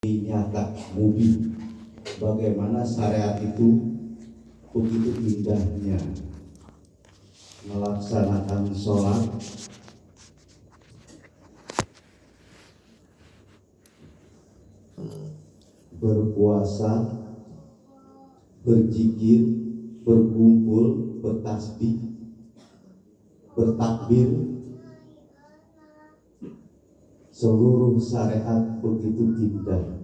nyata mubi bagaimana syariat itu begitu indahnya melaksanakan sholat, berpuasa, berzikir, berkumpul, bertasbih, bertakbir. Seluruh syariat begitu indah.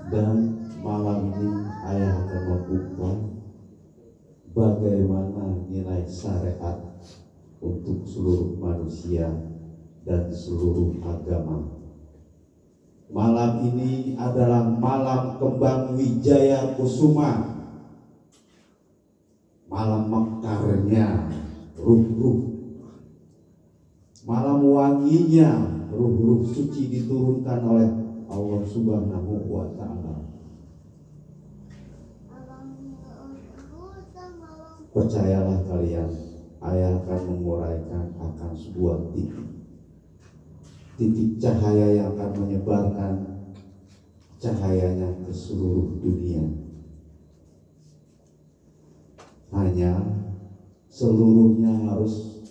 Dan malam ini ayah akan membuka bagaimana nilai syariat untuk seluruh manusia dan seluruh agama. Malam ini adalah malam kembang Wijaya Kusuma, malam mekarnya ruh-ruh, malam wanginya ruh-ruh suci diturunkan oleh Allah Subhanahu wa Ta'ala. Percayalah kalian, ayah akan menguraikan akan sebuah titik cahaya yang akan menyebarkan cahayanya ke seluruh dunia. Hanya seluruhnya harus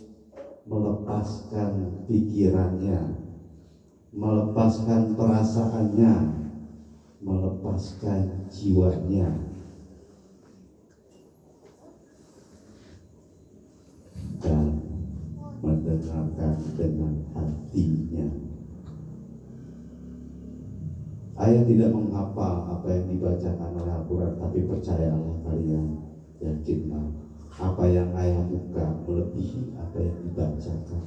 melepaskan pikirannya, melepaskan perasaannya, melepaskan jiwanya, dan mendengarkan dengan hatinya. Ayah tidak menghafal apa yang dibacakan oleh Al-Quran, tapi percayalah kalian, yakinlah apa yang ayah buka melebihi apa yang dibacakan.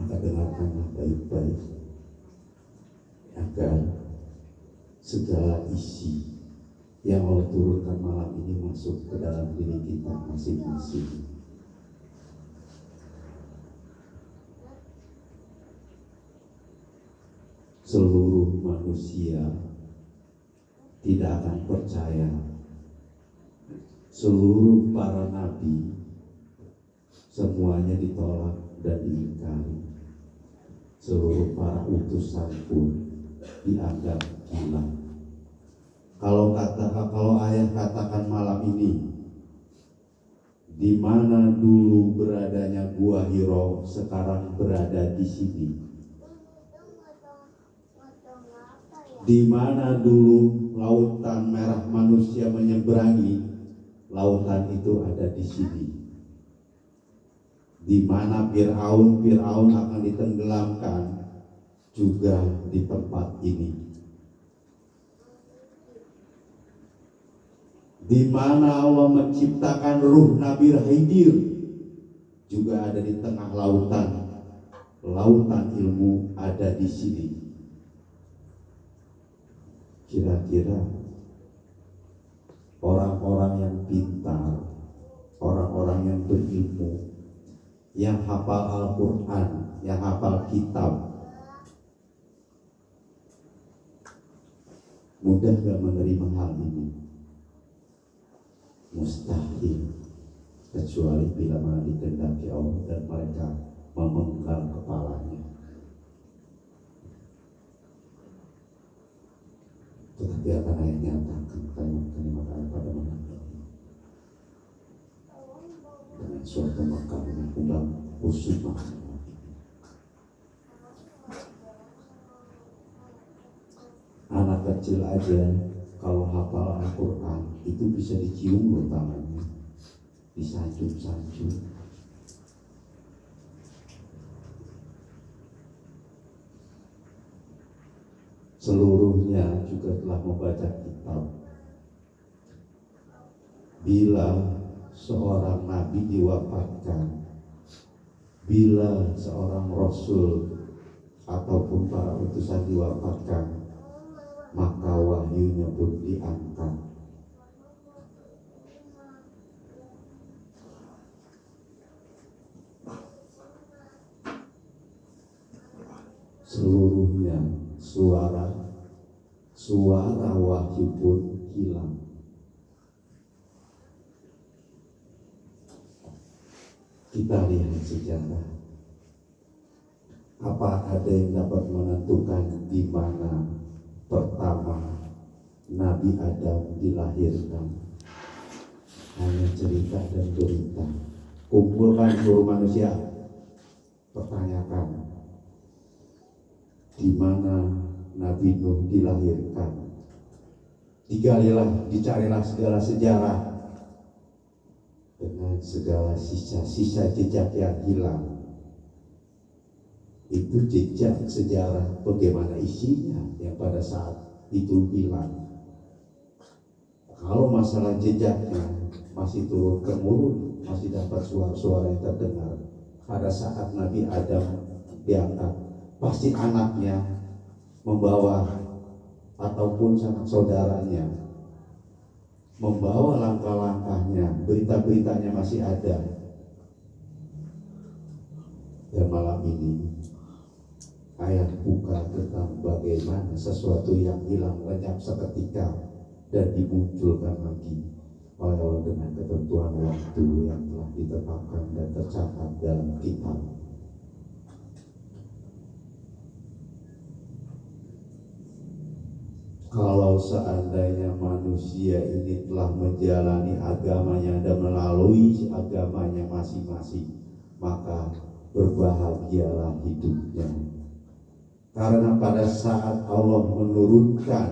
Maka dengarkanlah baik-baik agar segala isi yang Allah turunkan malam ini masuk ke dalam diri kita masing-masing. Seluruh manusia tidak akan percaya. Seluruh para nabi semuanya ditolak dan diingkari. Seluruh para utusan pun dianggap gila. Kalau ayah katakan malam ini, di mana dulu beradanya Gua Hiro sekarang berada di sini. Di mana dulu lautan merah manusia menyeberangi, lautan itu ada di sini. Di mana Fir'aun akan ditenggelamkan juga di tempat ini. Di mana Allah menciptakan ruh Nabi Khidir juga ada di tengah lautan. Lautan ilmu ada di sini. Kira-kira orang-orang yang pintar, orang-orang yang berilmu, yang hafal Al-Quran, yang hafal kitab, mudah gak menerima hal ini? Mustahil, kecuali bila mana dikehendaki Allah dan mereka memenggal kepalanya. Tetapi akan ayah nyatakan kalimat-kalimat ayah pada malam ini dengan suatu mekar yang kembang kusuma. Anak kecil aja kalau hafal Al-Quran itu bisa dicium loh tangannya, disanjung-sanjung. Seluruhnya juga telah membaca kitab. Bila seorang nabi diwafatkan, bila seorang rasul ataupun para utusan diwafatkan, maka wahyunya pun diangkat. Seluruhnya suara suara wahyu pun hilang. Kita lihat sejarah. Apa ada yang dapat menentukan di mana pertama Nabi Adam dilahirkan? Hanya cerita dan berita. Kumpulkan seluruh manusia, pertanyakan di mana Nabi Nuh dilahirkan. Digalilah, dicarilah segala sejarah dengan segala sisa-sisa jejak yang hilang. Itu jejak sejarah bagaimana isinya yang pada saat itu hilang. Kalau masalah jejaknya masih turun temurun, masih dapat suara-suara yang terdengar. Pada saat Nabi Adam diangkat, pasti anaknya membawa ataupun sanak saudaranya membawa langkah-langkahnya, berita-beritanya masih ada. Dan malam ini ayat buka tentang bagaimana sesuatu yang hilang lenyap seketika dan dimunculkan lagi oleh Allah dengan ketentuan waktu yang telah ditetapkan dan tercatat dalam kitab. Kalau seandainya manusia ini telah menjalani agamanya dan melalui agamanya masing-masing, maka berbahagialah hidupnya. Karena pada saat Allah menurunkan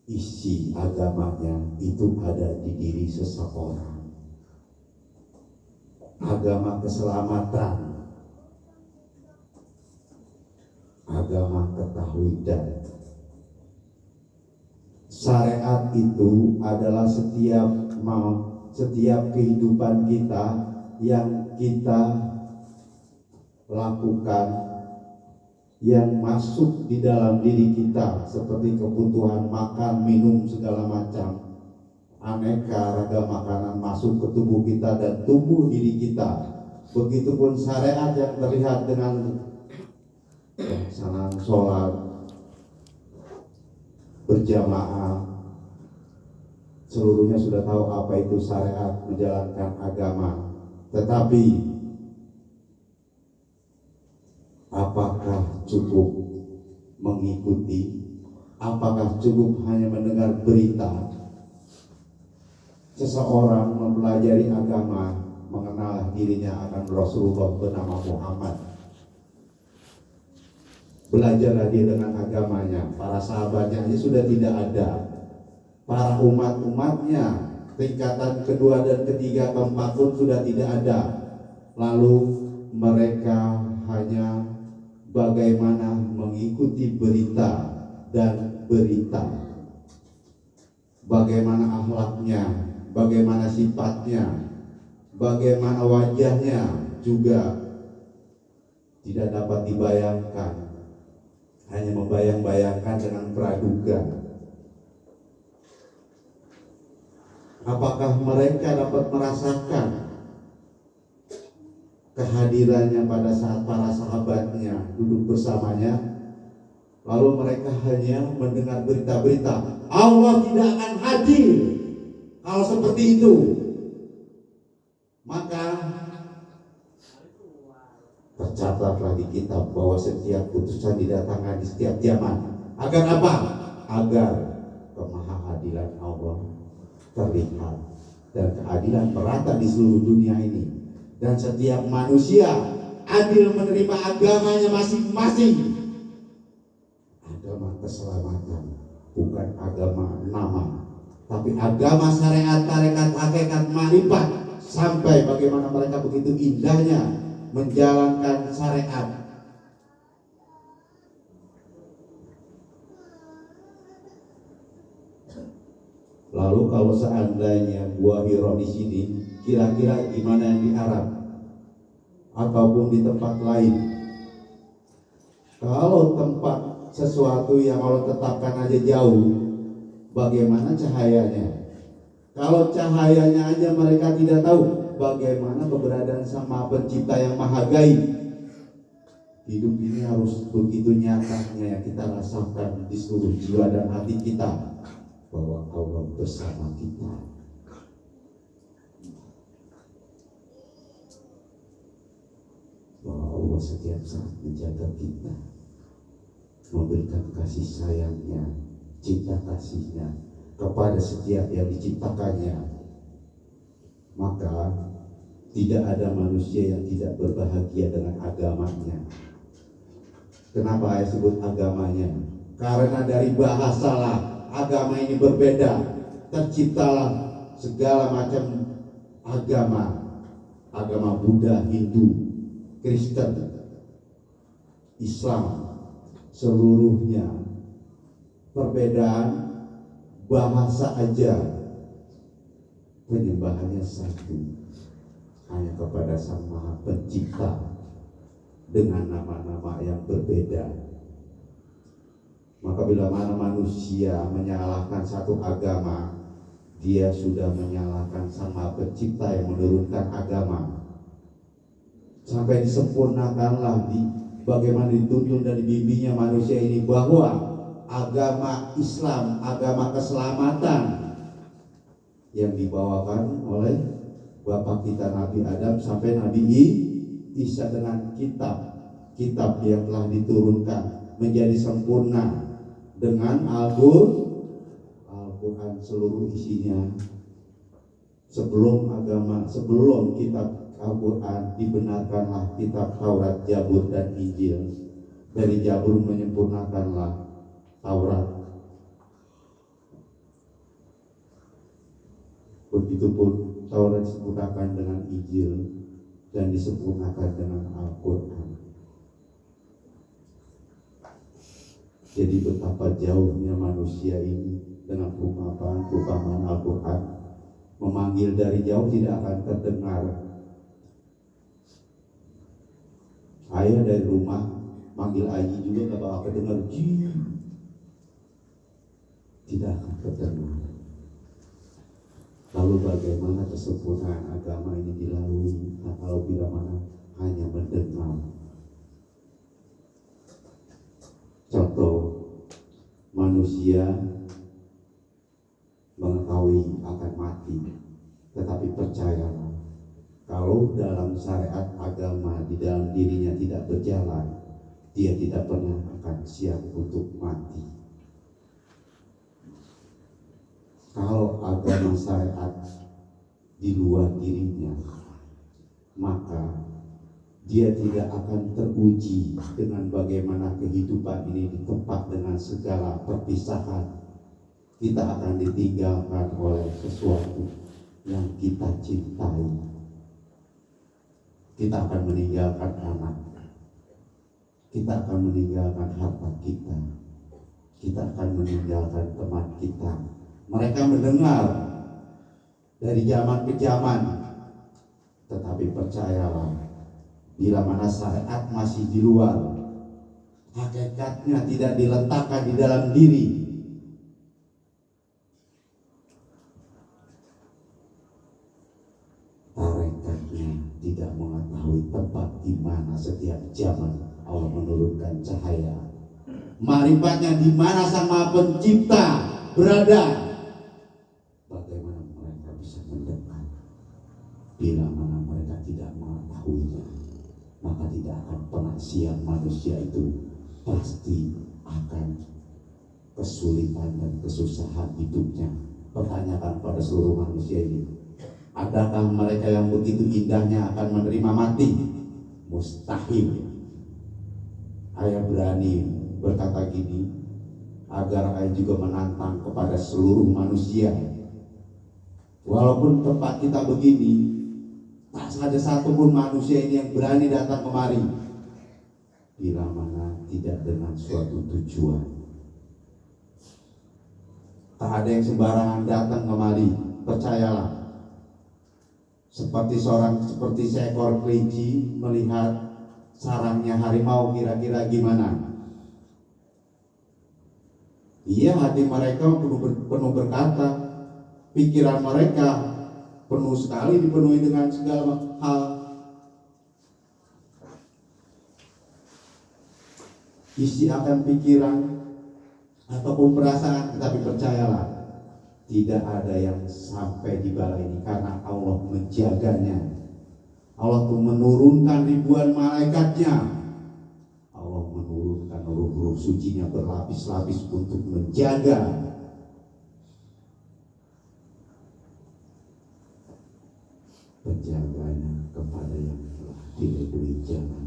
isi agamanya, itu ada di diri seseorang. Agama keselamatan, agama ketauhidan. Syariat itu adalah setiap kehidupan kita yang kita lakukan, yang masuk di dalam diri kita, seperti kebutuhan makan, minum, segala macam, aneka ragam makanan masuk ke tubuh kita dan tubuh diri kita. Begitupun syariat yang terlihat dengan pelaksanaan sholat berjamaah, seluruhnya sudah tahu apa itu syariat, menjalankan agama. Tetapi apakah cukup mengikuti? Apakah cukup hanya mendengar berita? Seseorang mempelajari agama, mengenal dirinya akan Rasulullah bernama Muhammad. Belajarlah dia dengan agamanya. Para sahabatnya aja sudah tidak ada. Para umat-umatnya tingkatan kedua dan ketiga, keempat pun sudah tidak ada. Lalu mereka hanya bagaimana mengikuti berita dan berita. Bagaimana akhlaknya, bagaimana sifatnya, bagaimana wajahnya juga tidak dapat dibayangkan. Hanya membayang-bayangkan dengan praduga. Apakah mereka dapat merasakan kehadirannya pada saat para sahabatnya duduk bersamanya? Lalu mereka hanya mendengar berita-berita. Allah tidak akan hadir kalau seperti itu. Maka tercatatlah di kitab bahwa setiap putusan didatangkan di setiap zaman. Agar apa? Agar kemahadilan Allah terlihat dan keadilan merata di seluruh dunia ini. Dan setiap manusia adil menerima agamanya masing-masing. Agama keselamatan, bukan agama nama, tapi agama syariat, tarekat, hakikat, ma'rifat. Sampai bagaimana mereka begitu indahnya menjalankan syariat. Lalu kalau seandainya buah hiro di sini, kira-kira gimana yang di Arab ataupun di tempat lain? Kalau tempat sesuatu yang Allah tetapkan aja jauh, bagaimana cahayanya? Kalau cahayanya aja mereka tidak tahu, bagaimana keberadaan sama pencipta yang maha gaib? Hidup ini harus begitu nyatanya yang kita rasakan di seluruh jiwa dan hati kita bahwa Allah bersama kita. Bahwa Allah setiap saat menjaga kita, memberikan kasih sayangnya, cinta kasihnya kepada setiap yang diciptakannya. Maka tidak ada manusia yang tidak berbahagia dengan agamanya. Kenapa saya sebut agamanya? Karena dari bahasalah agama ini berbeda. Terciptalah segala macam agama. Agama Buddha, Hindu, Kristen, Islam, seluruhnya perbedaan bahasa aja, penyembahannya satu, hanya kepada Sang Maha Pencipta dengan nama-nama yang berbeda. Maka bila mana manusia menyalahkan satu agama, dia sudah menyalahkan Sang Maha Pencipta yang menurunkan agama. Sampai disempurnakanlah di bagaimana dituntun dan dibimbingnya manusia ini bahwa agama Islam, agama keselamatan yang dibawakan oleh Bapak kita Nabi Adam sampai Nabi Isa dengan kitab yang telah diturunkan menjadi sempurna dengan Al-Quran seluruh isinya. Sebelum kitab Al-Quran dibenarkanlah kitab Taurat, Zabur dan Injil. Dari Zabur menyempurnakanlah Taurat. Begitupun Taurat disempurnakan dengan Injil dan disempurnakan dengan Al-Quran. Jadi betapa jauhnya manusia ini dengan perumpamaan Al-Quran. Memanggil dari jauh tidak akan terdengar. Ayah dari rumah manggil Ayi juga gak bakal terdengar. Tidak akan terdengar. Lalu bagaimana kesempurnaan agama ini dilalui kalau bila mana hanya mendengar? Contoh, manusia mengetahui akan mati, tetapi percayalah, kalau dalam syariat agama di dalam dirinya tidak berjalan, dia tidak pernah akan siap untuk mati. Kalau agama syariat di luar dirinya, maka dia tidak akan teruji dengan bagaimana kehidupan ini ditempa dengan segala perpisahan. Kita akan ditinggalkan oleh sesuatu yang kita cintai. Kita akan meninggalkan anak. Kita akan meninggalkan harta kita. Kita akan meninggalkan teman kita. Mereka mendengar dari zaman ke zaman, tetapi percayalah, bila mana syariat masih di luar, hakikatnya tidak diletakkan di dalam diri, hakikatnya tidak mengetahui tempat di mana setiap zaman Allah menurunkan cahaya. Marifatnya di mana Sang Maha Pencipta berada. Bagaimana mereka bisa mendekat? Bila mana mereka tidak mengetahuinya, maka tidak akan pernah siap. Manusia itu pasti akan kesulitan dan kesusahan hidupnya. Pertanyakan pada seluruh manusia ini, adakah mereka yang begitu indahnya akan menerima mati? Mustahil. Ayah berani berkata gini agar ayah juga menantang kepada seluruh manusia. Walaupun tempat kita begini, tak ada satupun manusia ini yang berani datang kemari bila mana tidak dengan suatu tujuan. Tak ada yang sembarangan datang kemari, percayalah. Seperti seekor kelinci melihat sarangnya harimau, kira-kira gimana? Iya, hati mereka penuh berkata, pikiran mereka penuh sekali, dipenuhi dengan segala hal. isi akan pikiran ataupun perasaan, tetapi percayalah, tidak ada yang sampai di bala ini karena Allah menjaganya. Allah tuh menurunkan ribuan malaikatnya. Allah menurunkan ruh-ruh sucinya berlapis-lapis untuk menjaga penjaganya kepada yang telah diridhoi jalan.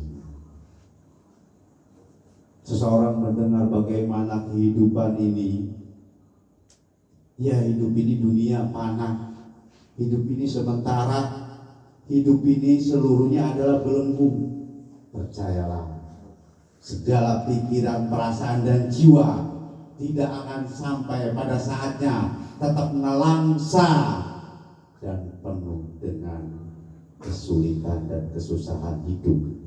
Seseorang mendengar bagaimana kehidupan ini, ya hidup ini dunia panah, hidup ini sementara, hidup ini seluruhnya adalah belenggu. Percayalah, segala pikiran, perasaan dan jiwa tidak akan sampai pada saatnya, tetap nelangsa dan penuh dengan kesulitan dan kesusahan hidup.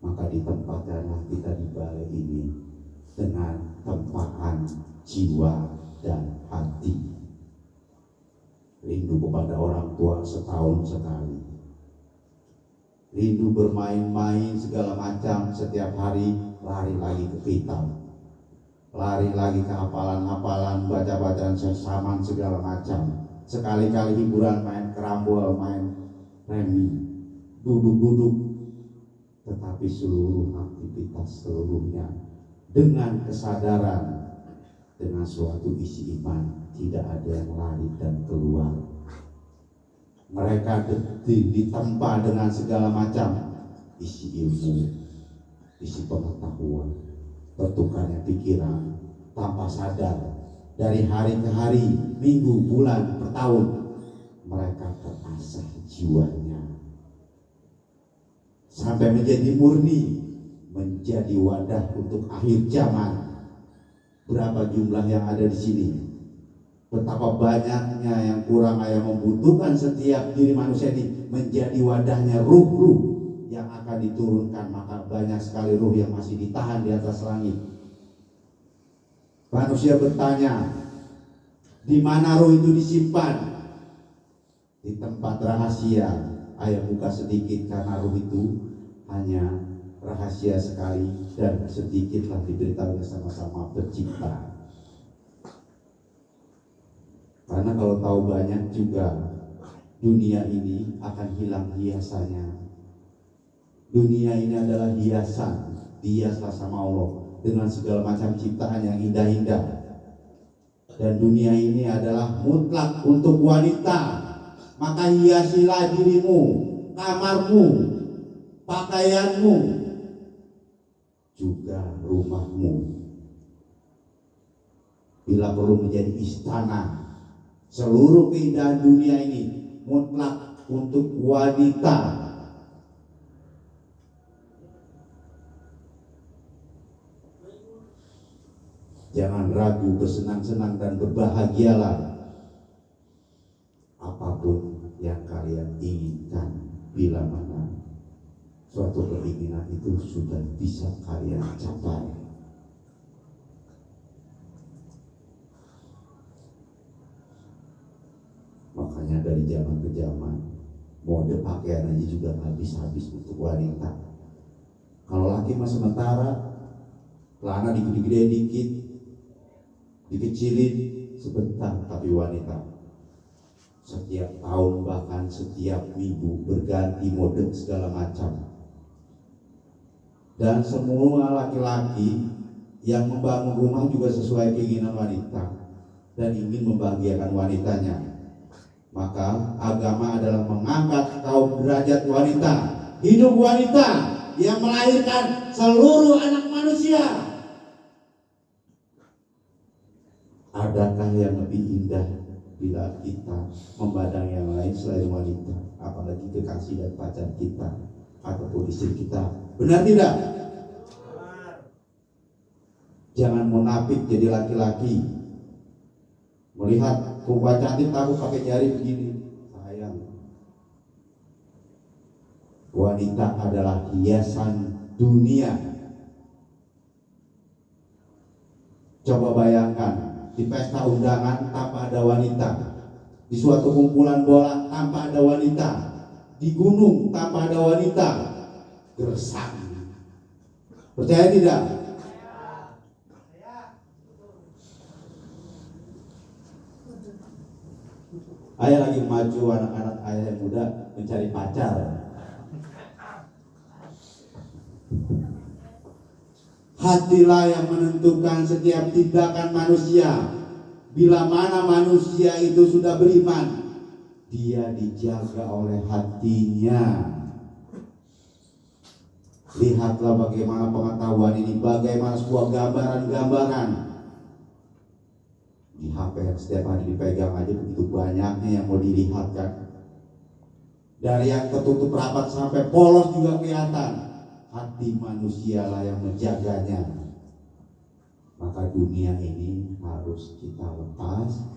Maka ditempatkanlah kita di balai ini dengan tempaan jiwa dan hati. Rindu kepada orang tua setahun sekali, rindu bermain-main segala macam setiap hari, lari lagi ke kitab, lari lagi ke hafalan-hafalan, baca-bacaan sesaman segala macam. Sekali-kali hiburan main kerambol, main remi, duduk-duduk. Tetapi seluruh aktivitas seluruhnya dengan kesadaran, dengan suatu isi iman, tidak ada yang lari dan keluar. Mereka ditempa dengan segala macam isi ilmu, isi pengetahuan, bertukarnya pikiran tanpa sadar. Dari hari ke hari, minggu, bulan, per tahun, mereka terasah jiwanya sampai menjadi murni, menjadi wadah untuk akhir zaman. Berapa jumlah yang ada di sini? Betapa banyaknya yang kurang yang membutuhkan setiap diri manusia ini menjadi wadahnya ruh-ruh yang akan diturunkan. Maka banyak sekali ruh yang masih ditahan di atas langit. Manusia bertanya, di mana ruh itu disimpan? Di tempat rahasia. Ayo buka sedikit, karena ruh itu hanya rahasia sekali dan sedikitlah diberitahu sama-sama pencipta. Karena kalau tahu banyak juga, dunia ini akan hilang hiasannya. Dunia ini adalah hiasan, dihiaslah sama Allah dengan segala macam ciptaan yang indah-indah. Dan dunia ini adalah mutlak untuk wanita. Maka hiasilah dirimu, kamarmu, pakaianmu, juga rumahmu. Bila perlu menjadi istana. Seluruh keindahan dunia ini mutlak untuk wanita. Jangan ragu, bersenang-senang dan berbahagialah. Apapun yang kalian inginkan, bila mana suatu keinginan itu sudah bisa kalian capai. Makanya dari zaman ke zaman, mode pakaian aja juga habis-habis untuk wanita. Kalau laki mah sementara, celana digede-gede dikit, dikecilin sebentar. Tapi wanita setiap tahun, bahkan setiap minggu berganti mode segala macam. Dan semua laki-laki yang membangun rumah juga sesuai keinginan wanita dan ingin membahagiakan wanitanya. Maka agama adalah mengangkat kaum derajat wanita, hidup wanita yang melahirkan seluruh anak manusia. Adakah yang lebih indah bila kita memandang yang lain selain wanita, apalagi kekasih dan pacar kita ataupun istri kita? Benar tidak? Jangan munafik jadi laki-laki. Melihat perempuan cantik takut pakai jari begini. Sayang. Wanita adalah hiasan dunia. Coba bayangkan, di pesta undangan tanpa ada wanita, di suatu kumpulan bola tanpa ada wanita, di gunung tanpa ada wanita, gersang. Percaya tidak? Ayah lagi maju, anak-anak ayah yang muda mencari pacar. Hatilah yang menentukan setiap tindakan manusia. Bila mana manusia itu sudah beriman, dia dijaga oleh hatinya. Lihatlah bagaimana pengetahuan ini, bagaimana sebuah gambaran-gambaran di HP yang setiap hari dipegang aja begitu banyaknya yang mau dilihatkan. Dari yang tertutup rapat sampai polos juga kelihatan. Hati manusialah yang menjaganya. Maka dunia ini harus kita lepaskan.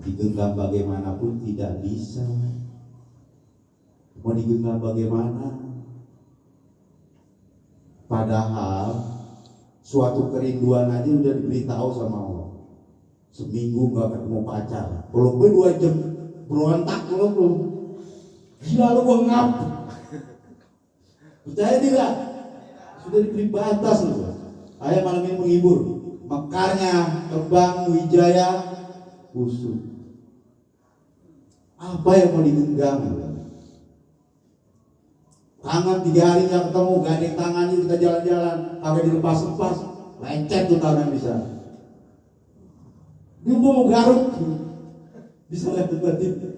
Digenggam bagaimanapun tidak bisa. Mau digenggam bagaimana? Padahal suatu kerinduan aja udah diberitahu sama Allah. Seminggu gak ketemu pacar, belum 2 jam berontak belum. Gila lu gua ngap. Percaya tidak? Sudah diberi batas loh. Ayah malam ini menghibur. Mekarnya kembang wijaya busuk. Apa yang mau digenggam? Tangan 3 hari gak ketemu, gandeng tangannya kita jalan-jalan, kagak dilepas-lepas, lecet tuh tangan bisa. Dia mau garuk, bisa lihat tiba-tiba.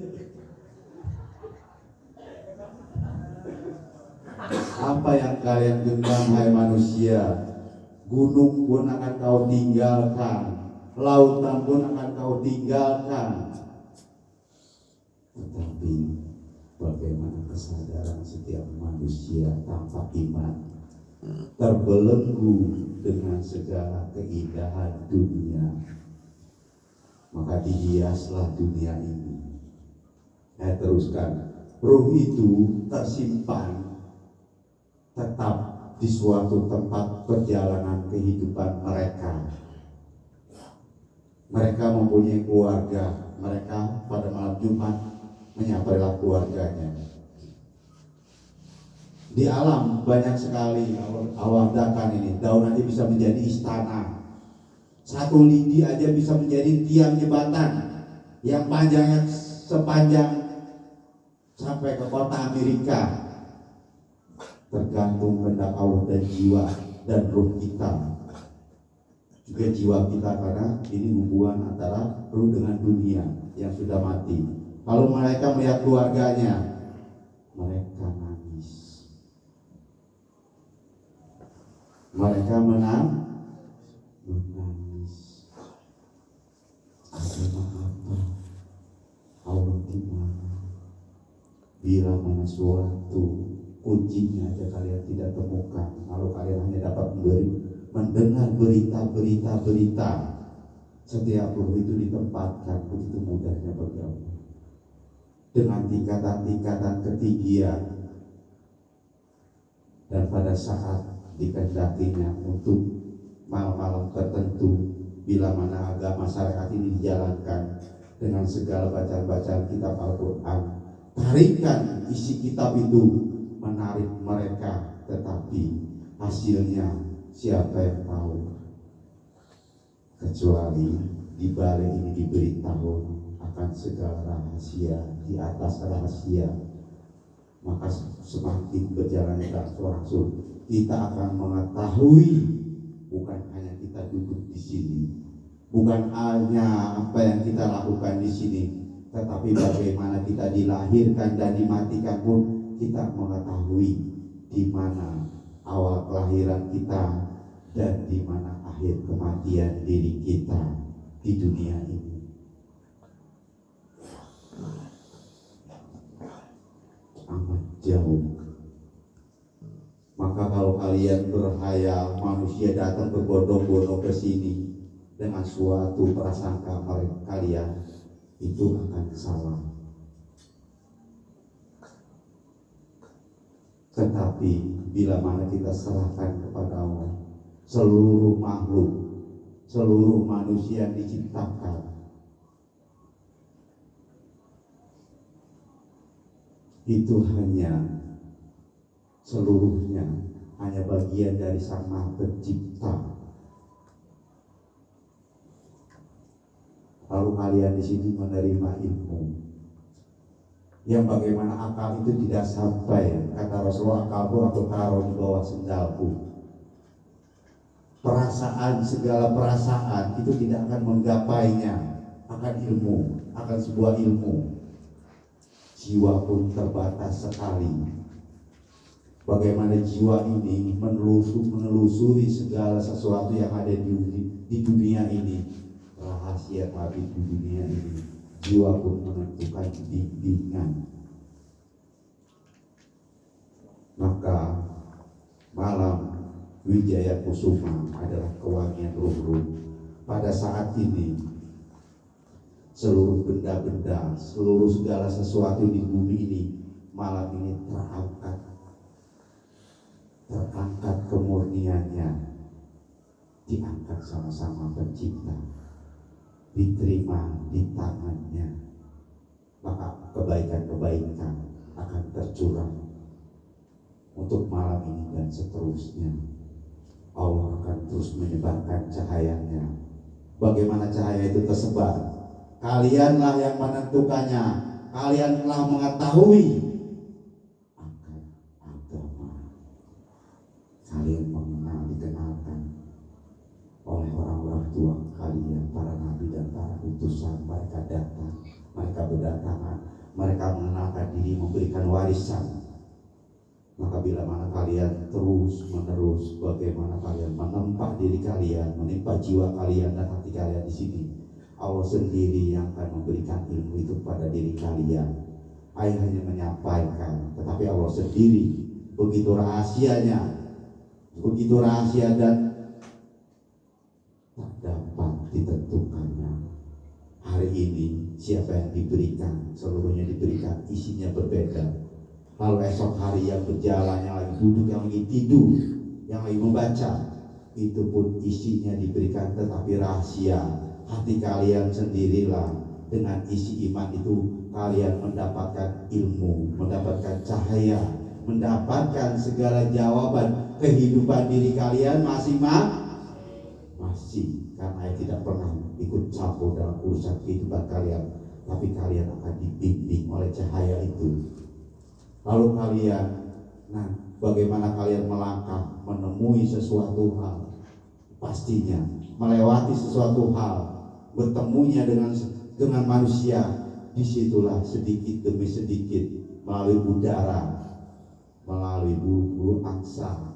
Apa yang kalian genggam hai manusia? Gunung pun akan kau tinggalkan, lautan pun akan kau tinggalkan. Tetapi bagaimana kesadaran setiap manusia tanpa iman terbelenggu dengan segala keindahan dunia, maka dihiaslah dunia ini. Saya teruskan, ruh itu tersimpan tetap di suatu tempat perjalanan kehidupan mereka. Mereka mempunyai keluarga, mereka pada malam Jumat menyapailah keluarganya. Di alam banyak sekali awandakan ini, daun aja bisa menjadi istana. Satu lidi aja bisa menjadi tiang jembatan yang panjangnya sepanjang sampai ke kota Amerika. Tergantung kehendak Allah dan jiwa dan ruh kita, juga jiwa kita, karena ini hubungan antara ruh dengan dunia yang sudah mati. Kalau mereka melihat keluarganya, mereka nangis, mereka menangis. Agama apa? Allah di mana? Bila mana suatu kuncinya aja kalian tidak temukan, lalu kalian hanya dapat mendengar berita. Setiap ruh itu ditempatkan begitu mudahnya bagi Allah dengan tingkatan-tingkatan ketinggian, dan pada saat dikehendakinya untuk malam-malam tertentu, bila mana agama syariat ini dijalankan dengan segala bacaan-bacaan kitab Al-Quran, tarikan isi kitab itu menarik mereka, tetapi hasilnya siapa yang tahu? Kecuali di balik ini diberitahu akan segala rahasia di atas rahasia, maka semakin berjalan berangsur-angsur kita akan mengetahui, bukan hanya kita duduk di sini, bukan hanya apa yang kita lakukan di sini, tetapi bagaimana kita dilahirkan dan dimatikan pun kita mengetahui di mana awal kelahiran kita dan di mana akhir kematian diri kita di dunia ini. Amat jauh. Maka kalau kalian berhayal manusia datang berbondong-bondong ke sini dengan suatu prasangka kalian, itu akan salah. Tetapi bila mana kita serahkan kepada Allah, seluruh makhluk, seluruh manusia yang diciptakan, itu hanya seluruhnya hanya bagian dari Sang Maha Pencipta. Lalu kalian di sini menerima ilmu yang bagaimana akal itu tidak sampai. Kata Rasulullah, akalku aku taruh di bawah sendalku. Perasaan, segala perasaan itu tidak akan menggapainya. Akan ilmu, akan sebuah ilmu. Jiwa pun terbatas sekali. Bagaimana jiwa ini menelusuri segala sesuatu yang ada di dunia ini. Rahasia tabib di dunia ini. Jiwa pun menentukan bimbingan. Maka malam Wijaya Kusuma adalah kewangian ruh-ruh. Pada saat ini seluruh benda-benda, seluruh segala sesuatu di bumi ini malam ini terangkat kemurniannya, diangkat sama-sama Pencipta, diterima di tangannya. Maka kebaikan-kebaikan akan tercurah untuk malam ini dan seterusnya. Allah akan terus menyebarkan cahayanya. Bagaimana cahaya itu tersebar? Kalianlah yang menentukannya. Kalian telah mengetahui akan agama. Kalian mengenal, dikenalkan oleh orang-orang tua kalian, para nabi dan para utusan. Mereka datang, mereka berdatangan, mereka mengenalkan diri, memberikan warisan. Maka bila mana kalian terus menerus, bagaimana kalian menempa diri kalian, menimpa jiwa kalian dan hati kalian di sini, Allah sendiri yang akan memberikan ilmu itu pada diri kalian. Ayah hanya menyampaikan, tetapi Allah sendiri begitu rahasianya, begitu rahasia dan tak dapat ditentukannya. Hari ini siapa yang diberikan, seluruhnya diberikan, isinya berbeda. Lalu esok hari yang berjalan, yang lagi duduk, yang lagi tidur, yang lagi membaca, itu pun isinya diberikan, tetapi rahasia. Hati kalian sendirilah, dengan isi iman itu kalian mendapatkan ilmu, mendapatkan cahaya, mendapatkan segala jawaban kehidupan diri kalian masing-masing. Karena tidak pernah ikut campur dalam urusan kehidupan kalian, tapi kalian akan dibimbing oleh cahaya itu. Lalu kalian, bagaimana kalian melangkah menemui sesuatu hal, pastinya melewati sesuatu hal, bertemunya dengan manusia. Disitulah sedikit demi sedikit melalui udara, melalui bulu-bulu angsa,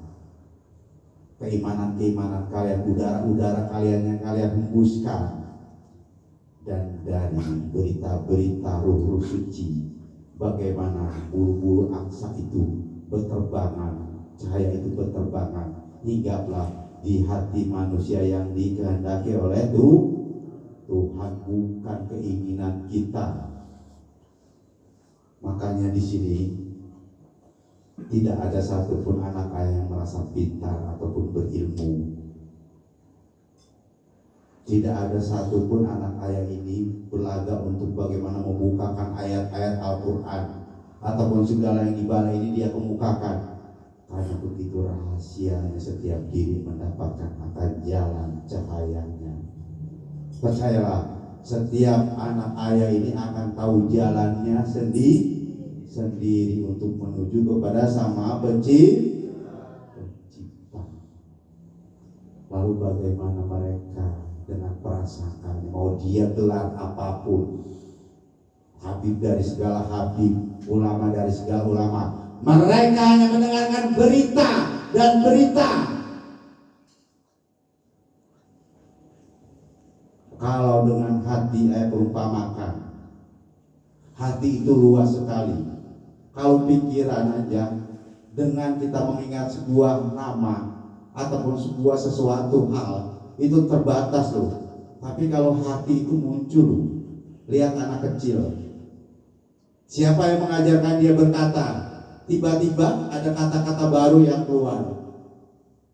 keimanan-keimanan kalian, udara-udara kalian yang kalian hembuskan, dan dari berita-berita ruh-ruh suci. Bagaimana bulu-bulu angsa itu berterbangan, cahaya itu berterbangan, hinggalah di hati manusia yang dikehendaki oleh Tuhan, bukan keinginan kita. Makanya di sini tidak ada satupun anak ayah yang merasa pintar ataupun berilmu. Tidak ada satupun anak ayah ini berlagak untuk bagaimana membukakan ayat-ayat Al-Quran ataupun segala yang di balai ini dia kemukakan. Karena begitu rahasianya setiap diri mendapatkan akan jalan cahayanya. Percayalah, setiap anak ayah ini akan tahu jalannya sendiri untuk menuju kepada Sang Pencipta. Lalu bagaimana mereka dengan perasaan mau dia gelar apapun, habib dari segala habib, ulama dari segala ulama, mereka hanya mendengarkan berita dan berita. Kalau dengan hati perumpamakan, hati itu luas sekali. Kalau pikiran aja, dengan kita mengingat sebuah nama ataupun sebuah sesuatu hal, itu terbatas loh. Tapi kalau hati itu muncul, lihat anak kecil, siapa yang mengajarkan dia berkata, tiba-tiba ada kata-kata baru yang keluar,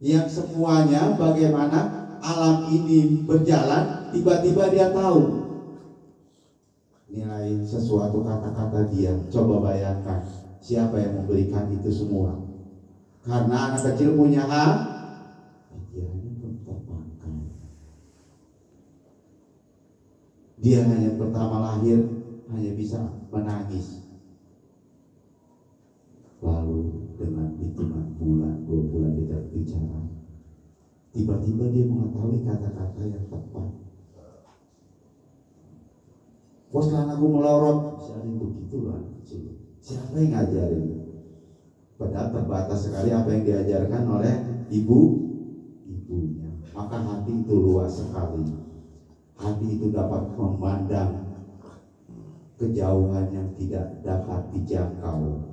yang semuanya bagaimana alam ini berjalan, tiba-tiba dia tahu nilai sesuatu kata-kata dia. Coba bayangkan siapa yang memberikan itu semua. Karena anak kecil punya hak, pikirannya pun terpakai. Dia hanya pertama lahir hanya bisa menangis. Lalu dengan hitungan bulan, 2 bulan dia bicara, tiba-tiba dia mengetahui kata-kata yang tepat. Bos lah aku melorot, siapa begitu lah kecil. Siapa yang ngajarin? Padahal terbatas sekali apa yang diajarkan oleh ibunya. Maka hati itu luas sekali. Hati itu dapat memandang kejauhan yang tidak dapat dijangkau.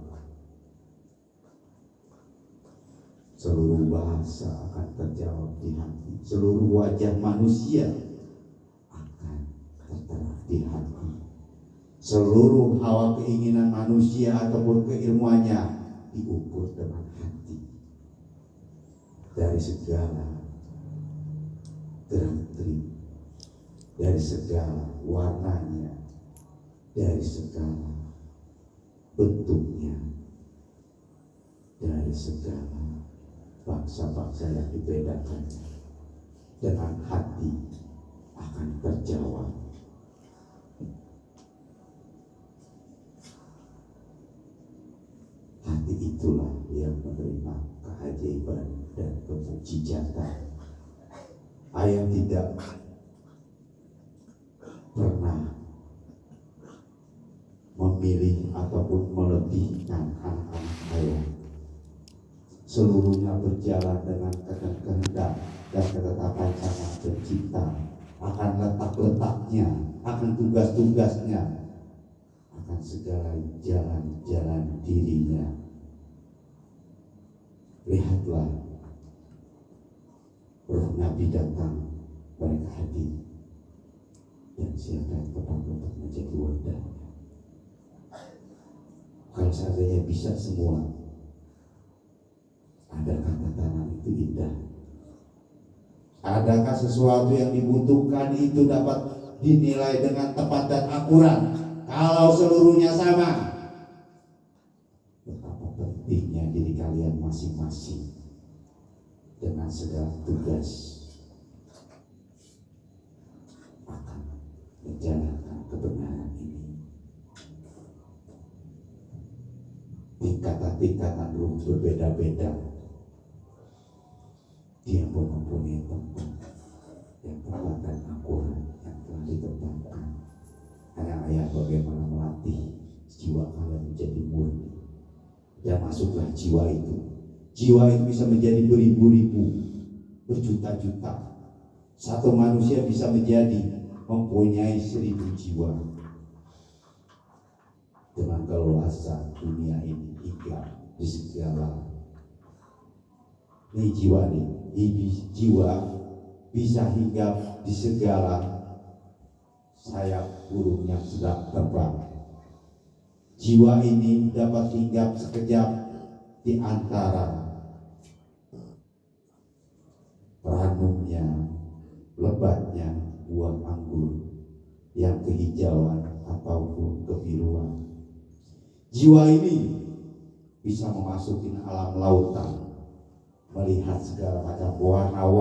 Seluruh bahasa akan terjawab di hati. Seluruh wajah manusia akan tertera di hati. Seluruh hawa keinginan manusia ataupun keilmuannya diukur dengan hati. Dari segala gerak-gerik, dari segala warnanya, dari segala bentuknya, dari segala bangsa-bangsa yang dibedakan, dengan hati akan terjawab. Hati itulah yang menerima keajaiban dan kemujizatan. Ayah tidak pernah memilih ataupun melebihkan anak-anak ayah. Seluruhnya berjalan dengan kehendak dan ketetapan Sang Pencipta, akan letak-letaknya, akan tugas-tugasnya, akan segala jalan-jalan dirinya. Lihatlah, roh Nabi datang, mereka hadir, dan siapa yang tepat untuk menjadi wadahnya. Kalau seandainya bisa semua, adakah tatanan itu indah? Adakah sesuatu yang dibutuhkan itu dapat dinilai dengan tepat dan akurat? Kalau seluruhnya sama, betapa pentingnya diri kalian masing-masing dengan segala tugas akan menjalankan kebenaran ini. Tingkatan-tingkatan ruh berbeda-beda, dia pun mempunyai tempat yang tepat dan akurat yang telah ditetapkan. Hanya ayah bagaimana melatih jiwa kalian menjadi murni, dan masuklah jiwa itu. Jiwa itu bisa menjadi beribu-ribu, berjuta-juta. Satu manusia bisa mempunyai 1000 jiwa. Dengan keluasan dunia ini hingga di segala ini jiwa bisa hinggap di segala sayap burung yang sedang terbang. Jiwa ini dapat hinggap sekejap di antara ranumnya, lebatnya buah anggur yang kehijauan ataupun kebiruan. Jiwa ini bisa memasuki alam lautan, melihat segala macam warna-warni